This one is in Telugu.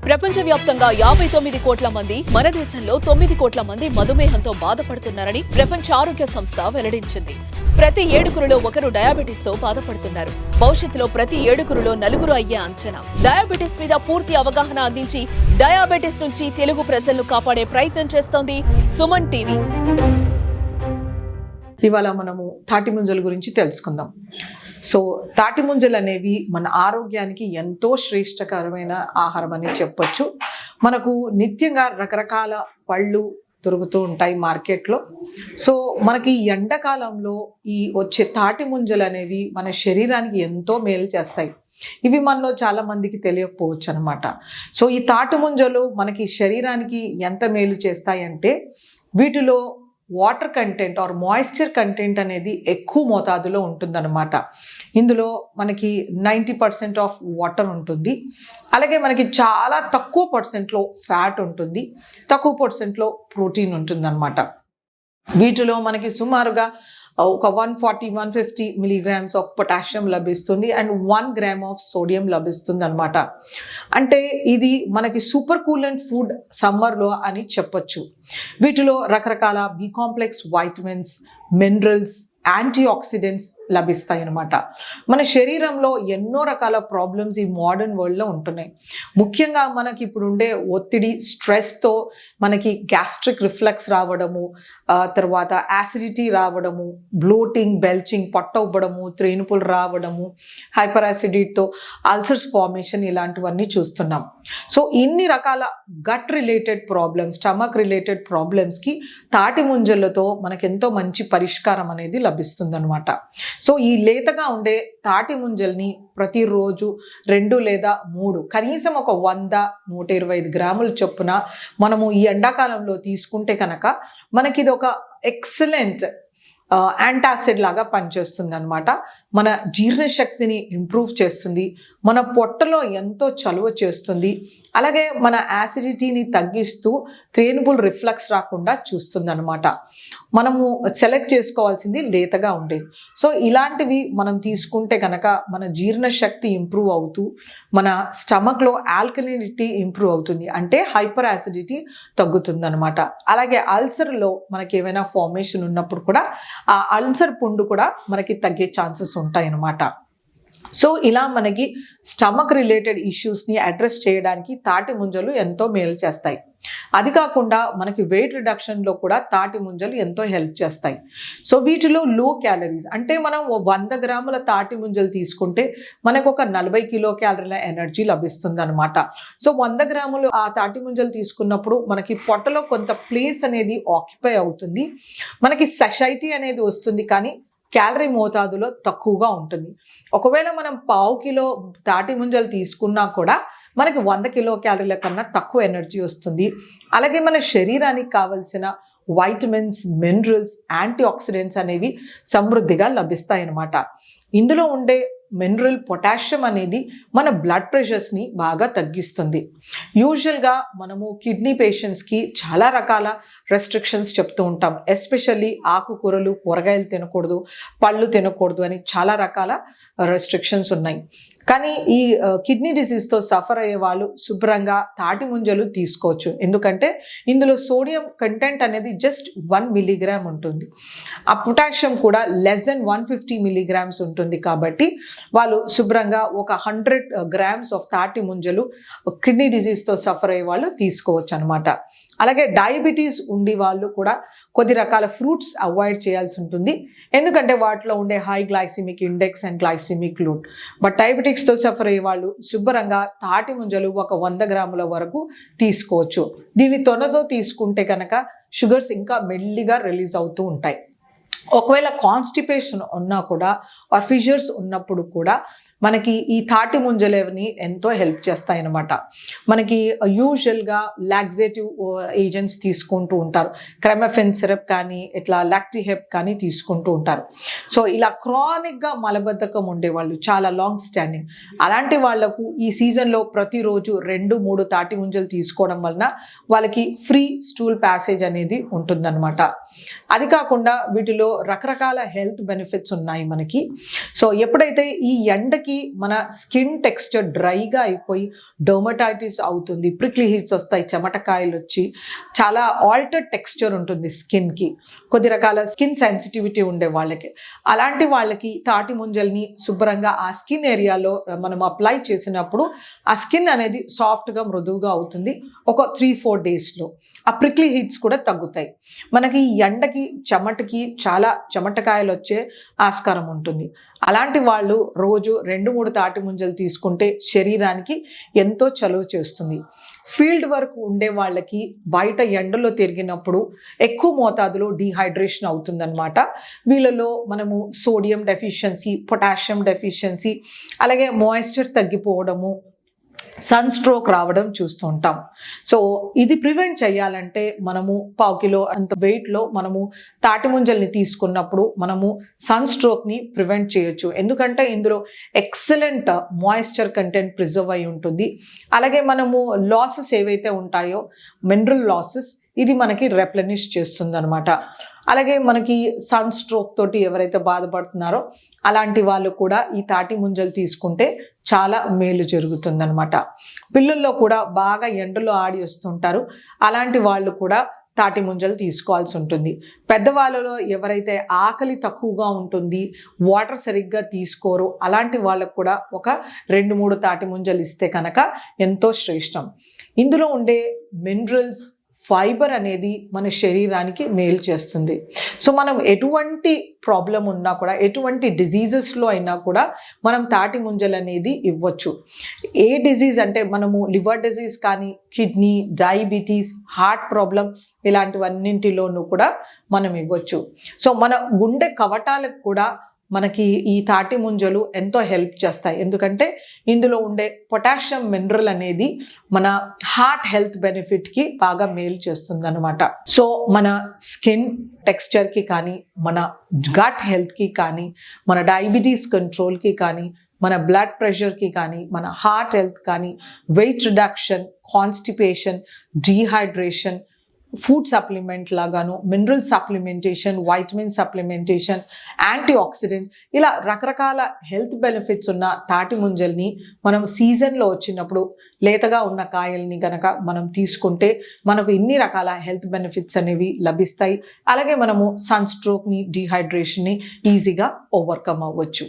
ప్రపంచవ్యాప్తంగా 59 కోట్ల మంది, మన దేశంలో 9 కోట్ల మంది మధుమేహంతో బాధపడుతున్నారని ప్రపంచ ఆరోగ్య సంస్థ వెల్లడించింది. ప్రతి 7గురిలో ఒకరు డయాబెటిస్ తో బాధపడుతున్నారు. భవిష్యత్తులో ప్రతి 7గురిలో 4 అయ్యే అంచనా. డయాబెటిస్ మీద పూర్తి అవగాహన అందించి డయాబెటిస్ నుంచి తెలుగు ప్రజలను కాపాడే ప్రయత్నం చేస్తోంది సుమన్ టీవీ. ఇవాళ మనము తాటి ముంజల గురించి తెలుసుకుందాం. సో తాటి ముంజలు అనేవి మన ఆరోగ్యానికి ఎంతో శ్రేష్టకరమైన ఆహారం అని చెప్పొచ్చు. మనకు నిత్యంగా రకరకాల పళ్ళు దొరుకుతూ ఉంటాయి మార్కెట్లో. సో మనకి ఈ ఎండాకాలంలో ఈ వచ్చే తాటి ముంజలు అనేవి మన శరీరానికి ఎంతో మేలు చేస్తాయి. ఇవి మనలో చాలా మందికి తెలియకపోవచ్చు అనమాట. సో ఈ తాటి ముంజలు మనకి శరీరానికి ఎంత మేలు చేస్తాయంటే వీటిలో water content or moisture content అనేది ఎక్కువ మోతాదులో ఉంటుందన్నమాట. ఇందులో మనకి 90% ఆఫ్ వాటర్ ఉంటుంది. అలాగే మనకి చాలా తక్కువ పర్సెంట్లో ఫ్యాట్ ఉంటుంది, తక్కువ పర్సెంట్లో ప్రోటీన్ ఉంటుందన్నమాట. వీటిలో మనకి సుమారుగా ఒక 140-150 మిలీగ్రామ్స్ ఆఫ్ పొటాషియం లభిస్తుంది అండ్ 1 గ్రామ్ ఆఫ్ సోడియం లభిస్తుంది అనమాట. అంటే ఇది మనకి సూపర్ కూలెంట్ ఫుడ్ సమ్మర్లో అని చెప్పొచ్చు. వీటిలో రకరకాల B complex vitamins, minerals, antioxidants లభిస్తాయి అన్నమాట. మన శరీరంలో ఎన్నో రకాల ప్రాబ్లమ్స్ ఈ మోడర్న్ వరల్డ్లో ఉంటున్నాయి. ముఖ్యంగా మనకి ఇప్పుడు ఉండే ఒత్తిడి, స్ట్రెస్తో మనకి గ్యాస్ట్రిక్ రిఫ్లెక్స్ రావడము, తర్వాత యాసిడిటీ రావడము, బ్లోటింగ్, బెల్చింగ్, పొట్ట ఉబ్బడము, త్రేనుపులు రావడము, హైపర్ యాసిడిటీతో అల్సర్స్ ఫార్మేషన్ ఇలాంటివన్నీ చూస్తున్నాం. సో ఇన్ని రకాల gut related problems, stomach related ప్రాబ్లమ్స్కి తాటి ముంజలతో మనకెంతో మంచి పరిష్కారం అనేది లభిస్తుంది అనమాట. సో ఈ లేతగా ఉండే తాటి ముంజల్ని ప్రతిరోజు 2 లేదా 3 కనీసం ఒక 100-125 గ్రాముల చొప్పున మనము ఈ ఎండాకాలంలో తీసుకుంటే కనుక మనకి ఇది ఒక ఎక్సలెంట్ యాంటాసిడ్ లాగా పనిచేస్తుంది అనమాట. మన జీర్ణశక్తిని ఇంప్రూవ్ చేస్తుంది, మన పొట్టలో ఎంతో చలువ చేస్తుంది, అలాగే మన యాసిడిటీని తగ్గిస్తూ త్రేనుపుల్ రిఫ్లక్స్ రాకుండా చూస్తుంది అనమాట. మనము సెలెక్ట్ చేసుకోవాల్సింది లేతగా ఉండేది. సో ఇలాంటివి మనం తీసుకుంటే కనుక మన జీర్ణశక్తి ఇంప్రూవ్ అవుతూ మన స్టమక్లో ఆల్కలినిటీ ఇంప్రూవ్ అవుతుంది, అంటే హైపర్ యాసిడిటీ తగ్గుతుంది అనమాట. అలాగే అల్సర్లో మనకి ఏమైనా ఫార్మేషన్ ఉన్నప్పుడు కూడా ఆ అల్సర్ పుండు కూడా మనకి తగ్గే ఛాన్సెస్ ఉంటాయి అన్నమాట. సో ఇలా మనకి స్టమక్ రిలేటెడ్ ఇష్యూస్ని అడ్రస్ చేయడానికి తాటి ముంజలు ఎంతో మేలు చేస్తాయి. అది కాకుండా మనకి వెయిట్ రిడక్షన్లో కూడా తాటి ముంజలు ఎంతో హెల్ప్ చేస్తాయి. సో వీటిలో లో క్యాలరీస్, అంటే మనం 100 గ్రాముల తాటి ముంజలు తీసుకుంటే మనకు ఒక 40 కిలో క్యాలరీల ఎనర్జీ లభిస్తుంది అనమాట. సో 100 గ్రాములు ఆ తాటి ముంజలు తీసుకున్నప్పుడు మనకి పొట్టలో కొంత ప్లేస్ అనేది ఆక్యుపై అవుతుంది, మనకి సషైటీ అనేది వస్తుంది, కానీ క్యాలరీ మోతాదులో తక్కువగా ఉంటుంది. ఒకవేళ మనం 1/2 కిలో తాటి ముంజలు తీసుకున్నా కూడా మనకి 100 కిలో క్యాలరీల కన్నా తక్కువ ఎనర్జీ వస్తుంది. అలాగే మన శరీరానికి కావలసిన వైటమిన్స్, మినరల్స్, యాంటీ ఆక్సిడెంట్స్ అనేవి సమృద్ధిగా లభిస్తాయి అన్నమాట. ఇందులో ఉండే మినరల్ పొటాషియం అనేది మన బ్లడ్ ప్రెషర్స్ని బాగా తగ్గిస్తుంది. యూజువల్గా మనము కిడ్నీ పేషెంట్స్కి చాలా రకాల రెస్ట్రిక్షన్స్ చెప్తూ ఉంటాం. ఎస్పెషల్లీ ఆకుకూరలు, కూరగాయలు తినకూడదు, పళ్ళు తినకూడదు అని చాలా రకాల రెస్ట్రిక్షన్స్ ఉన్నాయి. కానీ ఈ కిడ్నీ డిసీజ్తో సఫర్ అయ్యే వాళ్ళు శుభ్రంగా తాటి ముంజలు తీసుకోవచ్చు. ఎందుకంటే ఇందులో సోడియం కంటెంట్ అనేది జస్ట్ 1 మిలీగ్రామ్ ఉంటుంది, ఆ పొటాషియం కూడా లెస్ దెన్ 150 మిలీగ్రామ్స్ ఉంటుంది. కాబట్టి వాళ్ళు శుభ్రంగా ఒక 100 గ్రామ్స్ ఆఫ్ తాటి ముంజలు కిడ్నీ డిసీజ్తో సఫర్ అయ్యే వాళ్ళు తీసుకోవచ్చు అనమాట. అలాగే డయాబెటీస్ ఉండి వాళ్ళు కూడా కొద్ది రకాల ఫ్రూట్స్ అవాయిడ్ చేయాల్సి ఉంటుంది, ఎందుకంటే వాటిలో ఉండే high glycemic index and glycemic load. But డయాబెటిక్స్తో సఫర్ అయ్యే వాళ్ళు శుభ్రంగా తాటి ముంజలు ఒక 100 గ్రాముల వరకు తీసుకోవచ్చు. దీన్ని తొనతో తీసుకుంటే కనుక షుగర్స్ ఇంకా మెల్లిగా రిలీజ్ అవుతూ ఉంటాయి. ఒకవేళ కాన్స్టిపేషన్ ఉన్నా కూడా ఆర్ ఫిషర్స్ ఉన్నప్పుడు కూడా మనకి ఈ తాటి ముంజలేవని ఎంతో హెల్ప్ చేస్తాయి అన్నమాట. మనకి యూజువల్గా లాక్సేటివ్ ఏజెంట్స్ తీసుకుంటూ ఉంటారు, క్రెమఫెన్ సిరప్ కానీ ఇట్లా లాక్టిహెప్ కానీ తీసుకుంటూ ఉంటారు. సో ఇలా క్రానిక్గా మలబద్ధకం ఉండేవాళ్ళు, చాలా లాంగ్ స్టాండింగ్, అలాంటి వాళ్లకు ఈ సీజన్లో ప్రతిరోజు 2-3 తాటి ముంజలు తీసుకోవడం వలన వాళ్ళకి ఫ్రీ స్టూల్ ప్యాసేజ్ అనేది ఉంటుందన్నమాట. అది కాకుండా వీటిలో రకరకాల హెల్త్ బెనిఫిట్స్ ఉన్నాయి మనకి. సో ఎప్పుడైతే ఈ ఎండకి ఎండకి మన స్కిన్ టెక్స్చర్ డ్రైగా అయిపోయి డర్మటైటిస్ అవుతుంది, ప్రిక్లీ హీట్స్ వస్తాయి, చెమటకాయలు వచ్చి చాలా ఆల్టర్డ్ టెక్స్చర్ ఉంటుంది స్కిన్కి. కొద్ది రకాల స్కిన్ సెన్సిటివిటీ ఉండే వాళ్ళకి, అలాంటి వాళ్ళకి తాటి ముంజల్ని శుభ్రంగా ఆ స్కిన్ ఏరియాలో మనం అప్లై చేసినప్పుడు ఆ స్కిన్ అనేది సాఫ్ట్గా మృదువుగా అవుతుంది. ఒక 3-4 డేస్లో ఆ ప్రిక్లీ హీట్స్ కూడా తగ్గుతాయి. మనకి ఎండకి చెమటకి చాలా చెమటకాయలు వచ్చే ఆస్కారం ఉంటుంది. అలాంటి వాళ్ళు రోజు 2-3 తాటి ముంజలు తీసుకుంటే శరీరానికి ఎంతో చలువ చేస్తుంది. ఫీల్డ్ వర్క్ ఉండే వాళ్ళకి బయట ఎండలో తిరిగినప్పుడు ఎక్కువ మోతాదులో డీహైడ్రేషన్ అవుతుందన్నమాట. వీళ్ళలో మనము సోడియం డెఫిషియన్సీ, పొటాషియం డెఫిషియన్సీ, అలాగే మాయిశ్చర్ తగ్గిపోవడము, సన్ స్ట్రోక్ రావడం చూస్తూ ఉంటాం. సో ఇది ప్రివెంట్ చేయాలంటే మనము 1/4 కిలో అంత వెయిట్లో మనము తాటి ముంజల్ని తీసుకున్నప్పుడు మనము సన్ స్ట్రోక్ని ప్రివెంట్ చేయొచ్చు. ఎందుకంటే ఇందులో ఎక్సలెంట్ మాయిశ్చర్ కంటెంట్ ప్రిజర్వ్ అయి ఉంటుంది. అలాగే మనము లాసెస్ ఏవైతే ఉంటాయో మినరల్ లాసెస్ ఇది మనకి రెప్లెనిష్ చేస్తుంది అనమాట. అలాగే మనకి సన్ స్ట్రోక్ తోటి ఎవరైతే బాధపడుతున్నారో అలాంటి వాళ్ళు కూడా ఈ తాటి ముంజలు తీసుకుంటే చాలా మేలు జరుగుతుందన్నమాట. పిల్లల్లో కూడా బాగా ఎండలో ఆడి వస్తుంటారు, అలాంటి వాళ్ళు కూడా తాటి ముంజలు తీసుకోవాల్సి ఉంటుంది. పెద్దవాళ్ళలో ఎవరైతే ఆకలి తక్కువగా ఉంటుంది, వాటర్ సరిగ్గా తీసుకోరు, అలాంటి వాళ్ళకు కూడా ఒక 2-3 తాటి ముంజలు ఇస్తే కనుక ఎంతో శ్రేష్టం. ఇందులో ఉండే మినరల్స్, ఫైబర్ అనేది మన శరీరానికి మేలు చేస్తుంది. సో మనం ఎటువంటి ప్రాబ్లం ఉన్నా కూడా, ఎటువంటి డిజీజెస్లో అయినా కూడా మనం తాటి ముంజలు అనేది ఇవ్వచ్చు. ఏ డిజీజ్ అంటే మనము లివర్ డిజీజ్ కానీ, కిడ్నీ, డయాబెటీస్, హార్ట్ ప్రాబ్లం ఇలాంటివన్నింటిలోనూ కూడా మనం ఇవ్వచ్చు. సో మన గుండె కవటాలకు కూడా మనకి ఈ తాటి ముంజలు ఎంతో హెల్ప్ చేస్తాయి. ఎందుకంటే ఇందులో ఉండే పొటాషియం మినరల్ అనేది మన హార్ట్ హెల్త్ బెనిఫిట్కి బాగా మేలు చేస్తుంది అనమాట. సో మన స్కిన్ టెక్స్చర్కి కానీ, మన గట్ హెల్త్కి కానీ, మన డయాబెటీస్ కంట్రోల్కి కానీ, మన బ్లడ్ ప్రెషర్కి కానీ, మన హార్ట్ హెల్త్ కానీ, weight reduction, constipation, dehydration, food supplement లాగాను, mineral supplementation, vitamin supplementation, antioxidants, ఇలా రకరకాల హెల్త్ బెనిఫిట్స్ ఉన్న తాటి ముంజల్ని మనం సీజన్లో వచ్చినప్పుడు లేతగా ఉన్న కాయల్ని గనక మనం తీసుకుంటే మనకు ఇన్ని రకాల హెల్త్ బెనిఫిట్స్ అనేవి లభిస్తాయి. అలాగే మనము సన్ స్ట్రోక్ని, డీహైడ్రేషన్ని ఈజీగా ఓవర్కమ్ అవ్వచ్చు.